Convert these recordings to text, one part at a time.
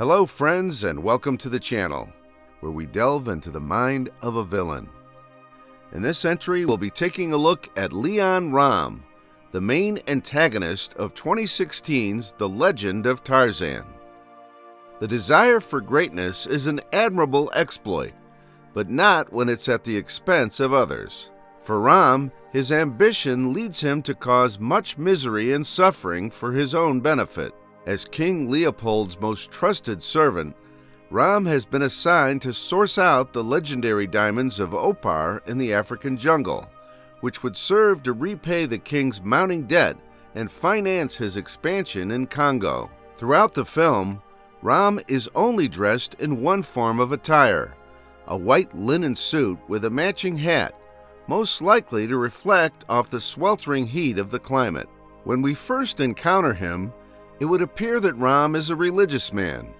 Hello friends, and welcome to the channel, where we delve into the mind of a villain. In this entry, we'll be taking a look at Leon Rom, the main antagonist of 2016's The Legend of Tarzan. The desire for greatness is an admirable exploit, but not when it's at the expense of others. For Rom, his ambition leads him to cause much misery and suffering for his own benefit. As King Leopold's most trusted servant, Rom has been assigned to source out the legendary diamonds of Opar in the African jungle, which would serve to repay the king's mounting debt and finance his expansion in Congo. Throughout the film, Rom is only dressed in one form of attire, a white linen suit with a matching hat, most likely to reflect off the sweltering heat of the climate. When we first encounter him, it would appear that Rom is a religious man,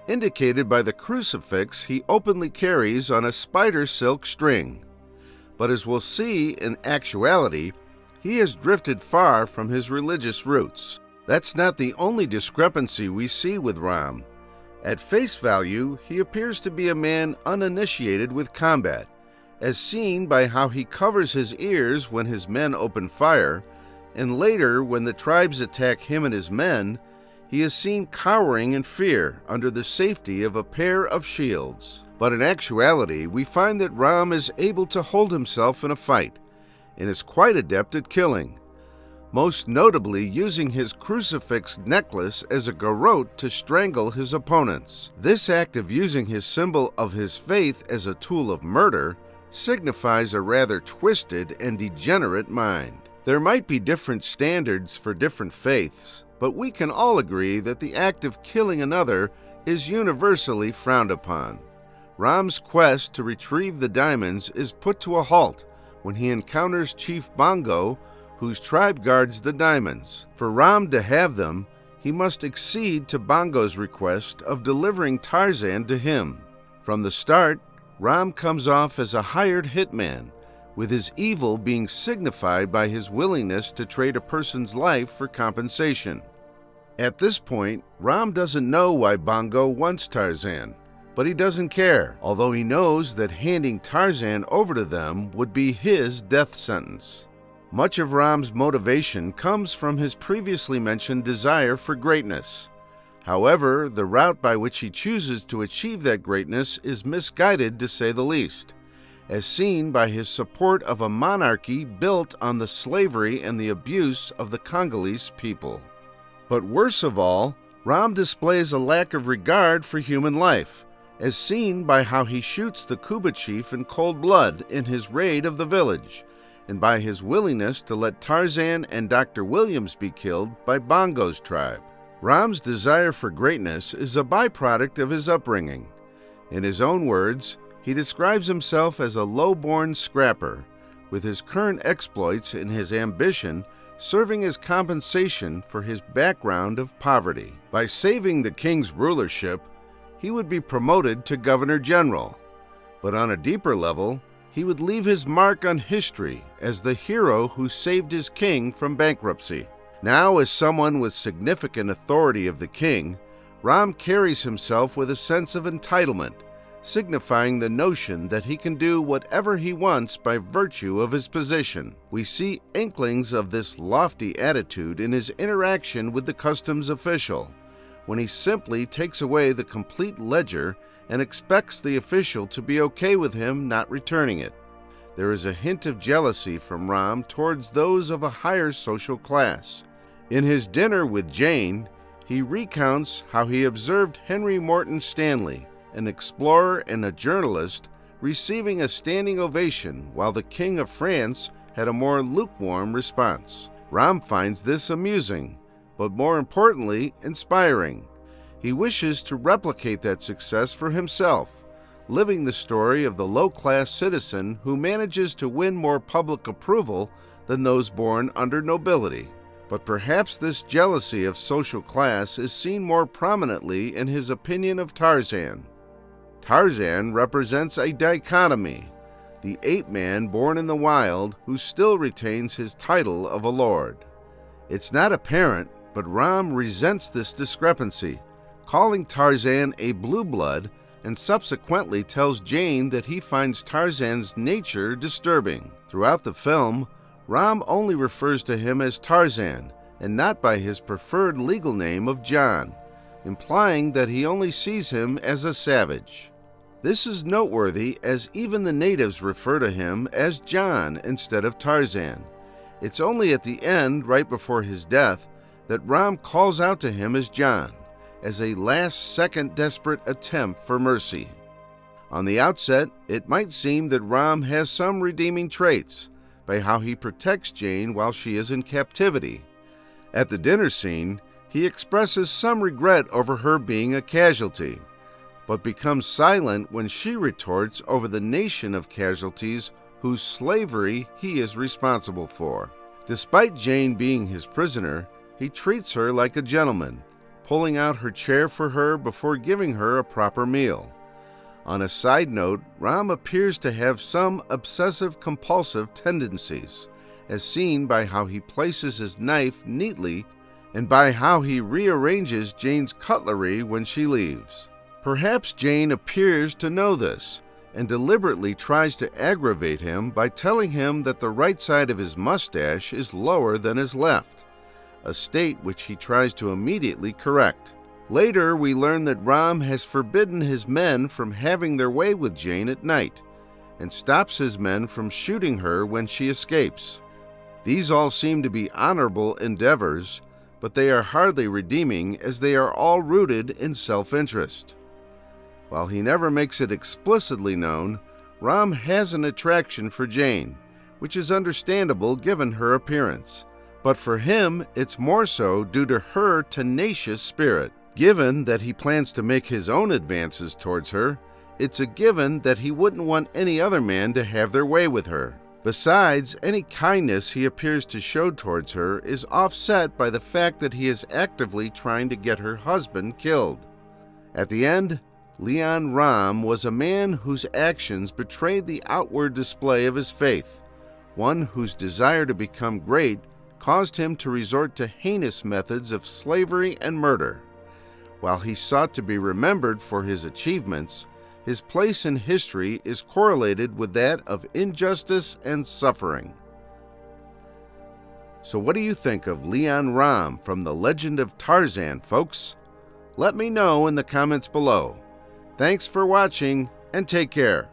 indicated by the crucifix he openly carries on a spider silk string. But as we'll see, in actuality, he has drifted far from his religious roots. That's not the only discrepancy we see with Rom. At face value, he appears to be a man uninitiated with combat, as seen by how he covers his ears when his men open fire, and later when the tribes attack him and his men, he is seen cowering in fear under the safety of a pair of shields. But in actuality, we find that Rom is able to hold himself in a fight, and is quite adept at killing, most notably using his crucifix necklace as a garrote to strangle his opponents. This act of using his symbol of his faith as a tool of murder signifies a rather twisted and degenerate mind. There might be different standards for different faiths, but we can all agree that the act of killing another is universally frowned upon. Rom's quest to retrieve the diamonds is put to a halt when he encounters Chief Bongo, whose tribe guards the diamonds. For Rom to have them, he must accede to Bongo's request of delivering Tarzan to him. From the start, Rom comes off as a hired hitman, with his evil being signified by his willingness to trade a person's life for compensation. At this point, Rom doesn't know why Bongo wants Tarzan, but he doesn't care, although he knows that handing Tarzan over to them would be his death sentence. Much of Rom's motivation comes from his previously mentioned desire for greatness. However, the route by which he chooses to achieve that greatness is misguided, to say the least, as seen by his support of a monarchy built on the slavery and the abuse of the Congolese people. But worse of all, Rom displays a lack of regard for human life, as seen by how he shoots the Kuba chief in cold blood in his raid of the village, and by his willingness to let Tarzan and Dr. Williams be killed by Bongo's tribe. Rom's desire for greatness is a byproduct of his upbringing. In his own words, he describes himself as a low-born scrapper, with his current exploits and his ambition serving as compensation for his background of poverty. By saving the king's rulership, he would be promoted to governor general, but on a deeper level, he would leave his mark on history as the hero who saved his king from bankruptcy. Now, as someone with significant authority of the king, Rom carries himself with a sense of entitlement, signifying the notion that he can do whatever he wants by virtue of his position. We see inklings of this lofty attitude in his interaction with the customs official, when he simply takes away the complete ledger and expects the official to be okay with him not returning it. There is a hint of jealousy from Rom towards those of a higher social class. In his dinner with Jane, he recounts how he observed Henry Morton Stanley, an explorer and a journalist, receiving a standing ovation while the King of France had a more lukewarm response. Rom finds this amusing, but more importantly, inspiring. He wishes to replicate that success for himself, living the story of the low-class citizen who manages to win more public approval than those born under nobility. But perhaps this jealousy of social class is seen more prominently in his opinion of Tarzan. Tarzan represents a dichotomy, the ape-man born in the wild who still retains his title of a lord. It's not apparent, but Rom resents this discrepancy, calling Tarzan a blue blood, and subsequently tells Jane that he finds Tarzan's nature disturbing. Throughout the film, Rom only refers to him as Tarzan and not by his preferred legal name of John, implying that he only sees him as a savage. This is noteworthy as even the natives refer to him as John instead of Tarzan. It's only at the end, right before his death, that Rom calls out to him as John, as a last-second desperate attempt for mercy. On the outset, it might seem that Rom has some redeeming traits by how he protects Jane while she is in captivity. At the dinner scene, he expresses some regret over her being a casualty, but becomes silent when she retorts over the nation of casualties whose slavery he is responsible for. Despite Jane being his prisoner, he treats her like a gentleman, pulling out her chair for her before giving her a proper meal. On a side note, Rom appears to have some obsessive-compulsive tendencies, as seen by how he places his knife neatly and by how he rearranges Jane's cutlery when she leaves. Perhaps Jane appears to know this and deliberately tries to aggravate him by telling him that the right side of his mustache is lower than his left, a state which he tries to immediately correct. Later, we learn that Rom has forbidden his men from having their way with Jane at night and stops his men from shooting her when she escapes. These all seem to be honorable endeavors, but they are hardly redeeming as they are all rooted in self-interest. While he never makes it explicitly known, Rom has an attraction for Jane, which is understandable given her appearance. But for him, it's more so due to her tenacious spirit. Given that he plans to make his own advances towards her, it's a given that he wouldn't want any other man to have their way with her. Besides, any kindness he appears to show towards her is offset by the fact that he is actively trying to get her husband killed. At the end, Leon Rom was a man whose actions betrayed the outward display of his faith, one whose desire to become great caused him to resort to heinous methods of slavery and murder. While he sought to be remembered for his achievements, his place in history is correlated with that of injustice and suffering. So what do you think of Leon Rom from The Legend of Tarzan, folks? Let me know in the comments below. Thanks for watching, and take care.